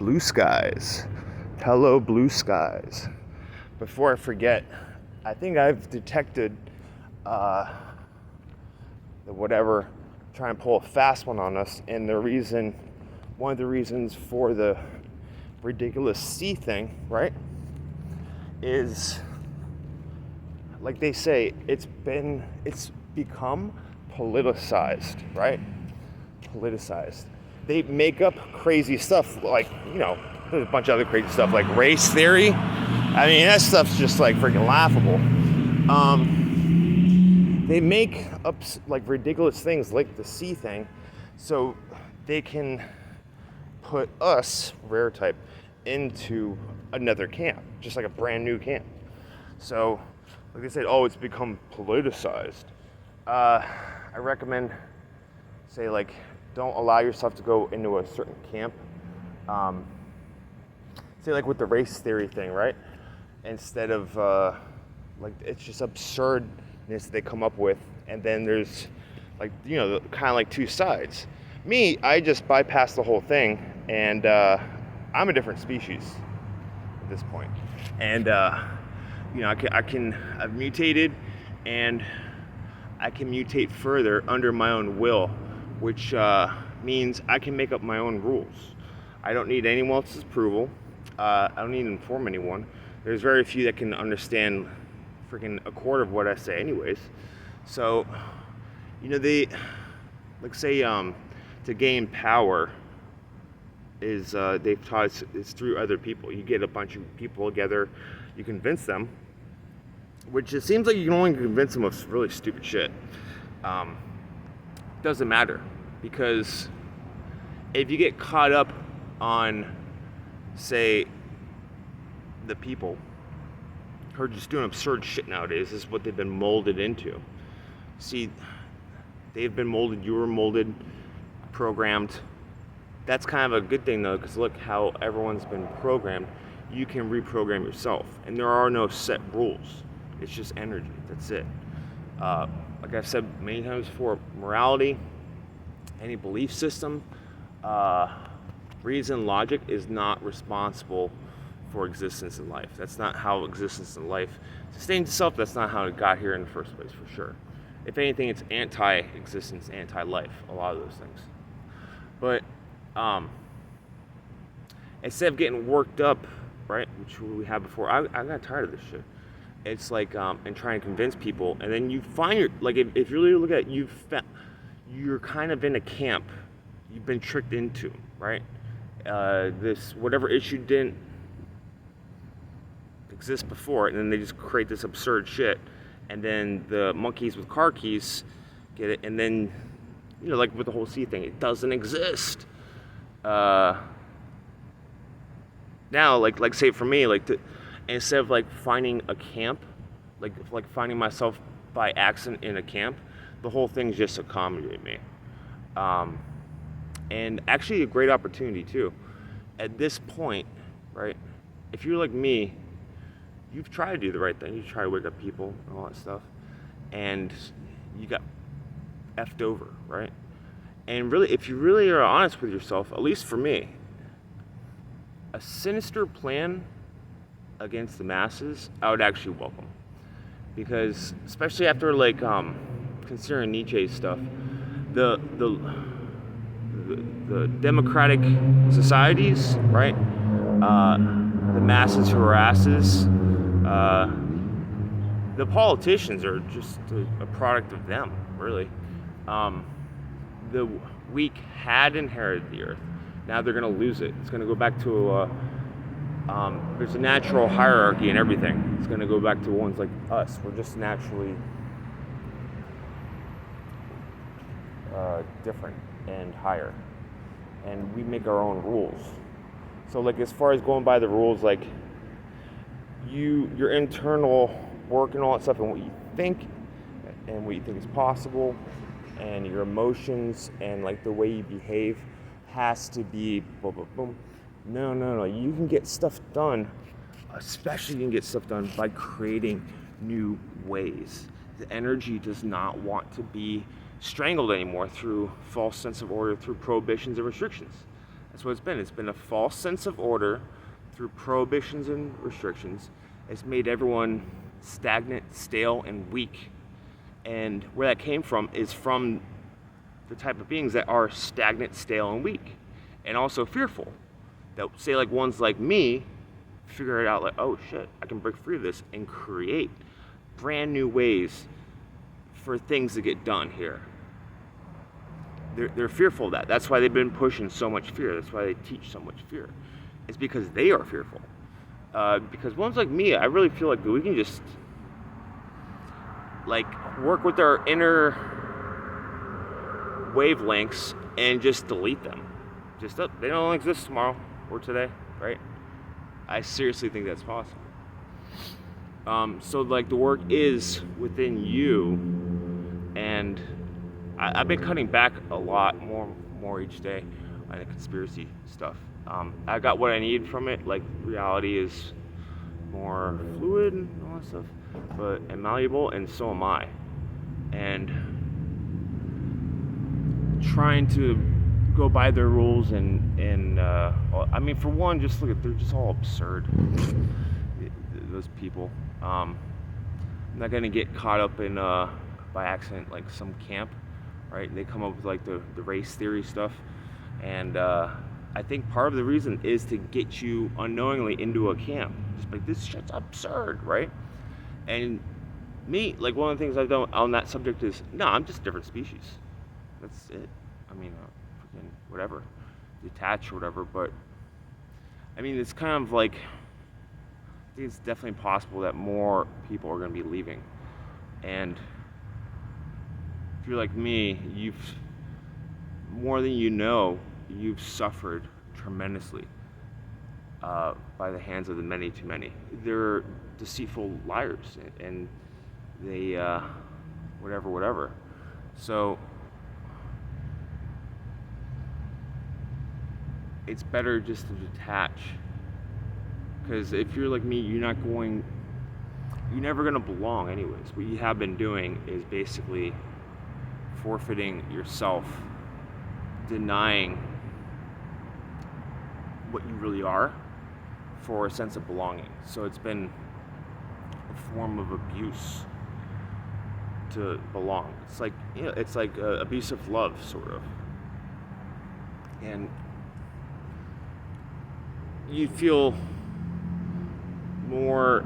blue skies. Hello, blue skies. Before I forget, I think I've detected the whatever trying to pull a fast one on us, and one of the reasons for the ridiculous C thing, right, is like they say, it's become politicized, right? Politicized. They make up crazy stuff like, there's a bunch of other crazy stuff like race theory. I mean, that stuff's just like freaking laughable. They make up like ridiculous things like the C thing so they can put us, rare type, into another camp, just like a brand new camp. So, like they said, it's become politicized. I recommend, say, like, don't allow yourself to go into a certain camp. Say, like with the race theory thing, right? Instead of, like, it's just absurdness they come up with, and then there's, like, kind of like two sides. Me, I just bypass the whole thing, and I'm a different species at this point. And, I've mutated, and I can mutate further under my own will, which means I can make up my own rules. I don't need anyone else's approval. I don't need to inform anyone. There's very few that can understand freaking a quarter of what I say anyways. So, they, like, say, to gain power is, they've taught us, it's through other people. You get a bunch of people together, you convince them, which it seems like you can only convince them of really stupid shit. Doesn't matter, because if you get caught up on, say, the people who are just doing absurd shit nowadays, this is what they've been molded into. See, they've been molded, you were molded, programmed. That's kind of a good thing though, because look how everyone's been programmed. You can reprogram yourself, and there are no set rules. It's just energy. That's it. Like I've said many times before, morality, any belief system, reason, logic is not responsible for existence in life. That's not how existence in life sustains itself. That's not how it got here in the first place, for sure. If anything, it's anti-existence, anti-life, a lot of those things. But instead of getting worked up, right, which we had before, I got tired of this shit. It's like, and trying to convince people, and then you find if you really look at it, you're kind of in a camp you've been tricked into, right? This, whatever issue didn't exist before, and then they just create this absurd shit, and then the monkeys with car keys get it, and then, like with the whole C thing, it doesn't exist. Now, like say for me, instead of like finding a camp, like finding myself by accident in a camp, the whole thing's just a comedy to me. And actually a great opportunity too. At this point, right, if you're like me, you've tried to do the right thing, you try to wake up people and all that stuff, and you got effed over, right? And really, if you really are honest with yourself, at least for me, a sinister plan against the masses, I would actually welcome. Because, especially after, like, considering Nietzsche's stuff, the democratic societies, right? The masses who are asses, the politicians are just a product of them, really. The weak had inherited the earth. Now they're going to lose it. It's going to go back to there's a natural hierarchy in everything. It's going to go back to ones like us. We're just naturally different and higher, and we make our own rules. So, like, as far as going by the rules, like your internal work and all that stuff, and what you think is possible, and your emotions and like the way you behave has to be boom, boom, boom. No. You can get stuff done, especially you can get stuff done by creating new ways. The energy does not want to be strangled anymore through false sense of order, through prohibitions and restrictions. That's what it's been. It's been a false sense of order through prohibitions and restrictions. It's made everyone stagnant, stale, and weak. And where that came from is from the type of beings that are stagnant, stale, and weak. And also fearful. That say like ones like me figure it out like, oh shit, I can break free of this and create brand new ways for things to get done here. They're fearful of that. That's why they've been pushing so much fear. That's why they teach so much fear. It's because they are fearful. Because ones like me, I really feel like we can just like work with our inner wavelengths and just delete them. Just they don't exist tomorrow or today, right? I seriously think that's possible. So like the work is within you, and I've been cutting back a lot more each day on the conspiracy stuff. I got what I need from it. Like reality is more fluid and all that stuff, and malleable, and so am I. And trying to go by their rules and I mean, for one, just look at, they're just all absurd. Those people. I'm not gonna get caught up in by accident like some camp, right? They come up with like the race theory stuff, and I think part of the reason is to get you unknowingly into a camp. Just like, this shit's absurd, right? And me, like one of the things I've done on that subject is, no, I'm just a different species. That's it. I mean, freaking whatever, detach or whatever. But I mean, it's kind of like, I think it's definitely possible that more people are going to be leaving. And if you're like me, you've, more than you know, you've suffered tremendously by the hands of the many too many. They're deceitful liars, and they, whatever. So it's better just to detach. Because if you're like me, you're never going to belong anyways. What you have been doing is basically forfeiting yourself, denying what you really are for a sense of belonging. So it's been a form of abuse to belong. It's like, you know, it's like abusive love, sort of. And you feel more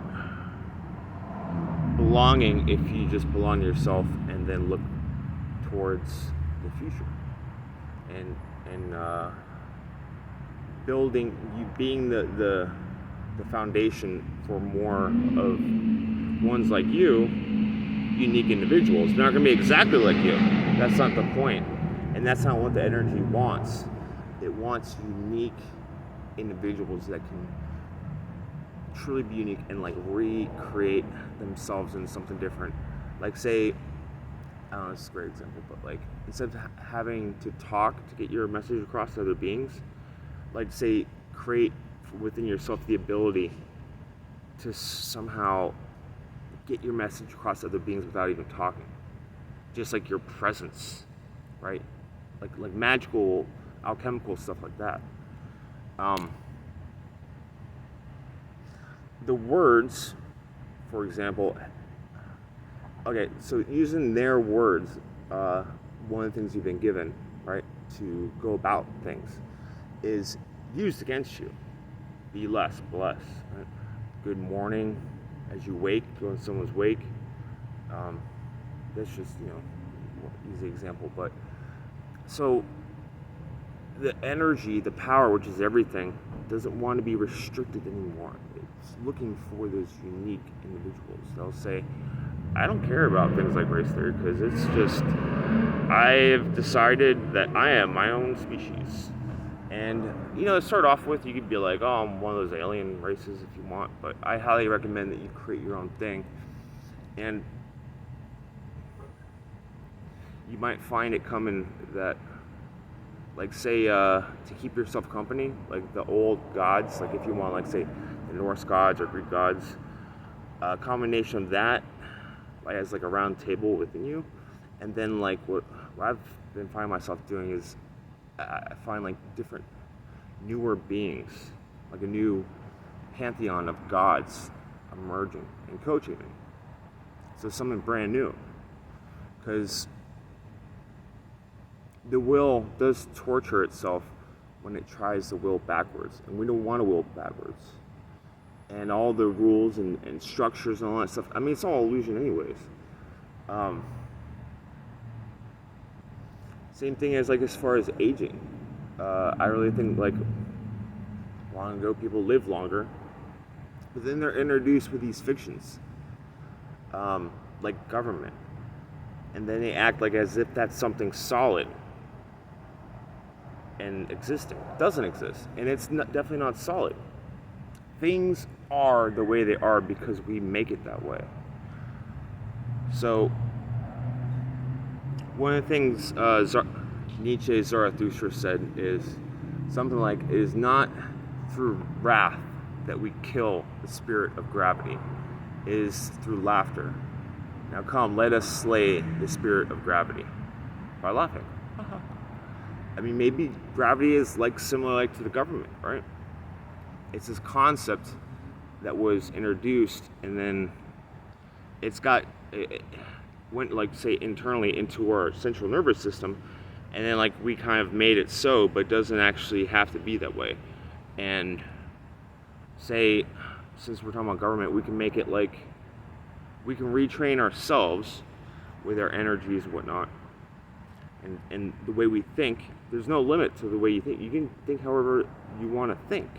belonging if you just belong to yourself and then look towards the future and building, you being the foundation for more of ones like you, unique individuals. They're not going to be exactly like you. That's not the point, and that's not what the energy wants. It wants unique individuals that can truly be unique and like recreate themselves into something different. Like say, I don't know, this is a great example, but like instead of having to talk to get your message across to other beings, like say create within yourself the ability to somehow get your message across to other beings without even talking. Just like your presence, right? Like magical, alchemical stuff like that. The words, for example, okay, so using their words, one of the things you've been given, right, to go about things, is used against you. Be less, bless. Right? Good morning, as you wake, go in someone's wake. That's just, you know, easy example, but so the energy, the power, which is everything, doesn't want to be restricted anymore. It's looking for those unique individuals. They'll say, I don't care about things like race theory because it's just, I've decided that I am my own species. And, you know, to start off with, you could be like, oh, I'm one of those alien races if you want, but I highly recommend that you create your own thing. And you might find it coming that, like say, to keep yourself company, like the old gods, like if you want, like say, the Norse gods or Greek gods, a combination of that, like as like a round table within you, and then like what I've been finding myself doing is I find like different newer beings, like a new pantheon of gods emerging and coaching me. So something brand new. Because the will does torture itself when it tries to will backwards. And we don't want to will backwards. And all the rules and structures and all that stuff, I mean, it's all illusion anyways. Same thing as far as aging. I really think long ago people lived longer, but then they're introduced with these fictions, like government, and then they act like as if that's something solid and existing. It doesn't exist, and it's definitely not solid. Things are the way they are because we make it that way. So one of the things Nietzsche's Zarathustra said is something like, it is not through wrath that we kill the spirit of gravity. It is through laughter. Now come, let us slay the spirit of gravity by laughing. I mean, maybe gravity is similar to the government, right? It's this concept that was introduced, and then it went say internally into our central nervous system, and then we kind of made it so, but it doesn't actually have to be that way. And say, since we're talking about government, we can make it we can retrain ourselves with our energies and whatnot, and the way we think. There's no limit to the way you think. You can think however you want to think,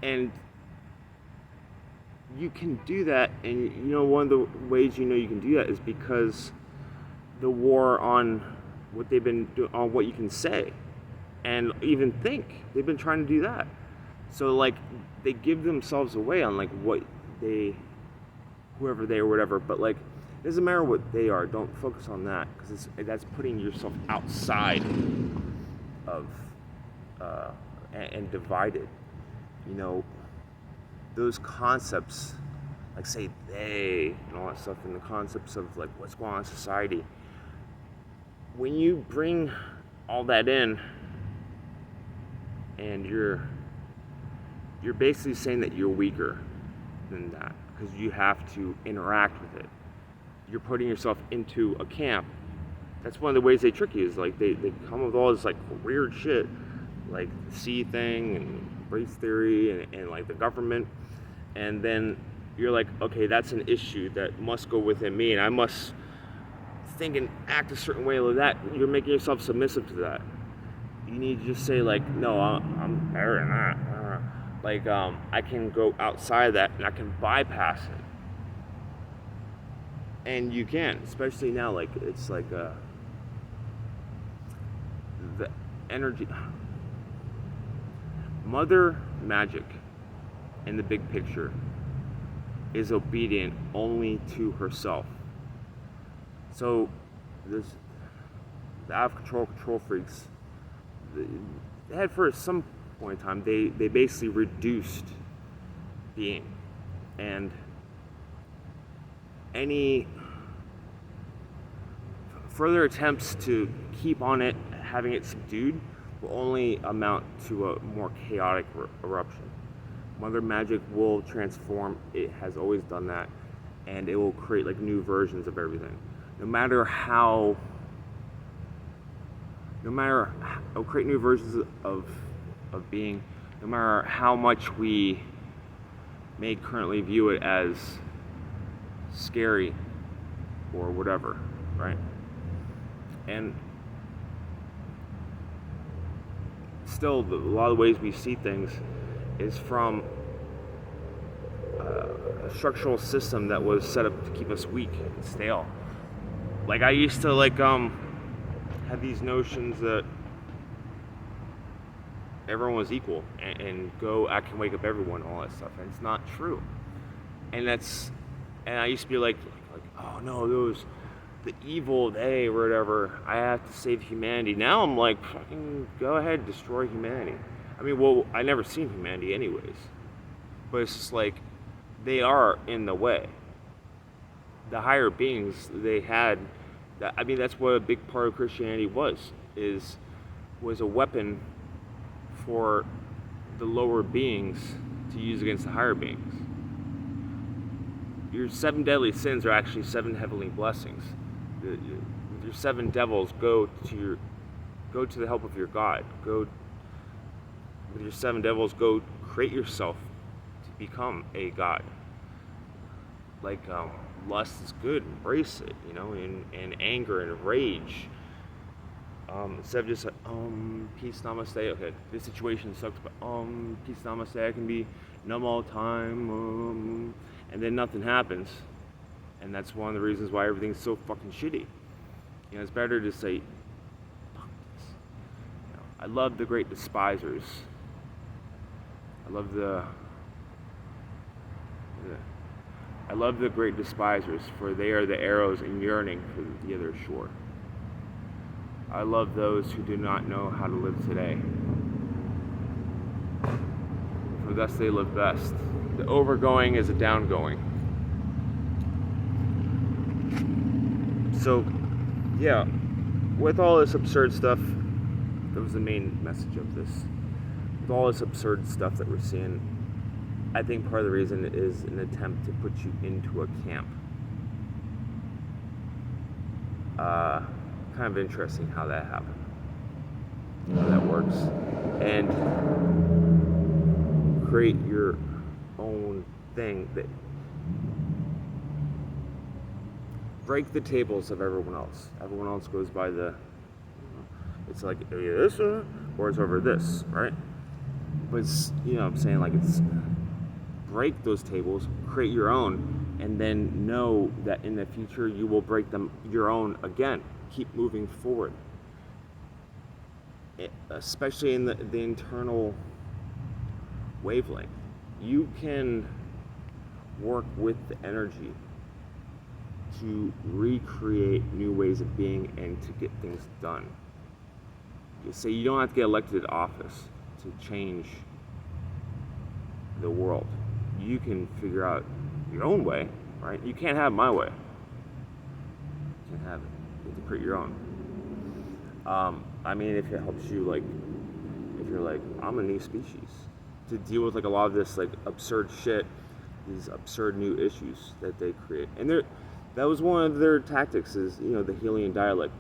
and you can do that. And one of the ways you can do that is because the war on what they've been doing, on what you can say and even think. They've been trying to do that. So they give themselves away on what they, whoever they or whatever. But it doesn't matter what they are. Don't focus on that, because that's putting yourself outside of and divided. Those concepts, say they and all that stuff, and the concepts of what's going on in society. When you bring all that in, and you're basically saying that you're weaker than that because you have to interact with it. You're putting yourself into a camp. That's one of the ways they trick you, is they come with all this weird shit, the C thing and race theory and the government, and then you're okay, that's an issue that must go within me, and I must think and act a certain way like that. You're making yourself submissive to that. You need to just say no, I'm better than that. I can go outside of that and I can bypass it. And you can, especially now, it's the energy. Mother magic in the big picture is obedient only to herself. So there's the out of control freaks. They had, for some point in time, they basically reduced being, and any further attempts to keep on it, having it subdued, will only amount to a more chaotic eruption. Mother magic will transform. It has always done that, and it will create new versions of everything. It'll create new versions of being, no matter how much we may currently view it as scary or whatever, right? And still, a lot of the ways we see things is from a structural system that was set up to keep us weak and stale. I used to have these notions that everyone was equal and I can wake up everyone, all that stuff, and it's not true. And I used to be oh no, the evil they or whatever, I have to save humanity. Now I'm fucking go ahead, destroy humanity. I mean, well, I never seen humanity anyways, but it's just they are in the way. The higher beings they had, that's what a big part of Christianity was a weapon for the lower beings to use against the higher beings. Your 7 deadly sins are actually 7 heavenly blessings. Your 7 devils go to the help of your God. Go with your 7 devils. Go create yourself to become a God. Like lust is good, embrace it. And anger and rage. Instead of just like, peace, namaste. Okay, this situation sucks, but peace, namaste. I can be numb all the time. And then nothing happens, and that's one of the reasons why everything's so fucking shitty. It's better to say, fuck this. I love the great despisers. I love the great despisers, for they are the arrows and yearning for the other shore. I love those who do not know how to live today, for thus they live best. The overgoing is a downgoing. So, yeah, with all this absurd stuff, that was the main message of this. With all this absurd stuff that we're seeing, I think part of the reason is an attempt to put you into a camp. Kind of interesting how that happened, how that works, and create your own thing that break the tables of everyone else. Everyone else goes by it's like this or it's over this, right? But it's, I'm saying, like, it's break those tables, create your own, and then know that in the future you will break them your own again. Keep moving forward, especially in the internal wavelength. You can work with the energy to recreate new ways of being and to get things done. You say you don't have to get elected to office to change the world. You can figure out your own way, right? You can't have my way. You can't have it. You have to create your own. If it helps you, like, if you're like, I'm a new species, to deal with, like, a lot of this, like, absurd shit, these absurd new issues that they create. And that was one of their tactics, is, the Helian dialect.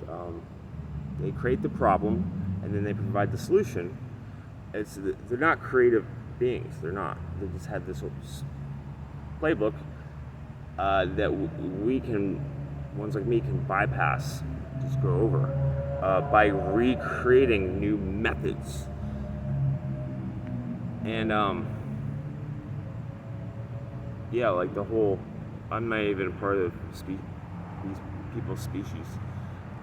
They create the problem, and then they provide the solution. They're not creative beings. They're not. They just had this playbook that ones like me can bypass, just go over, by recreating new methods. And like the whole, I'm not even part of these people's species.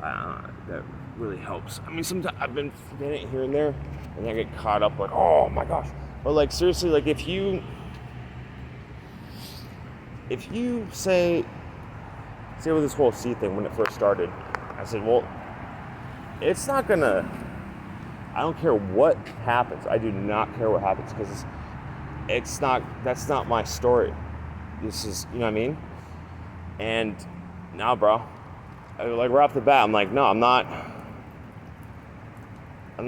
That really helps. Sometimes I've been forgetting it here and there, and I get caught up like, oh my gosh. But, like, seriously, like, if you say with this whole C thing when it first started, I said, well, it's not gonna, I don't care what happens. I do not care what happens, because that's not my story. This is, you know what I mean? And now, bro, like, right off the bat, I'm like, no, I'm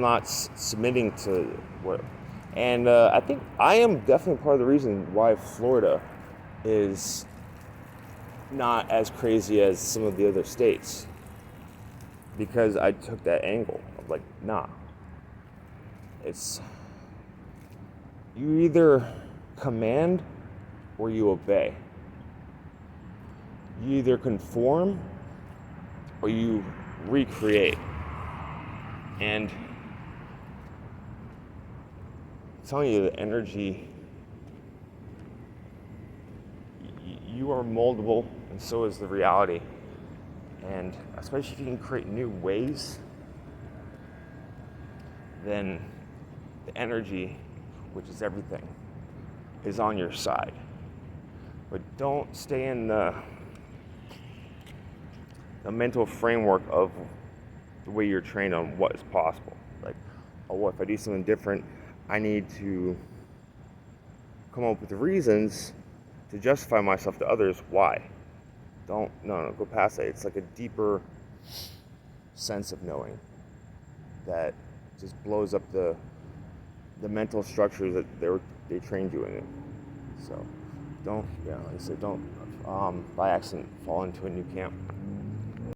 not submitting to what. And I think I am definitely part of the reason why Florida is not as crazy as some of the other states, because I took that angle of, like, nah, it's, you either command or you obey. You either conform or you recreate. And I'm telling you, the energy, you are moldable, and so is the reality. And especially if you can create new ways, then the energy, which is everything, is on your side. But don't stay in the mental framework of the way you're trained on what is possible. Like, oh, if I do something different, I need to come up with the reasons to justify myself to others why. No, go past that. It's like a deeper sense of knowing that just blows up the the mental structures that they trained you in it. So don't, like I said, don't by accident fall into a new camp.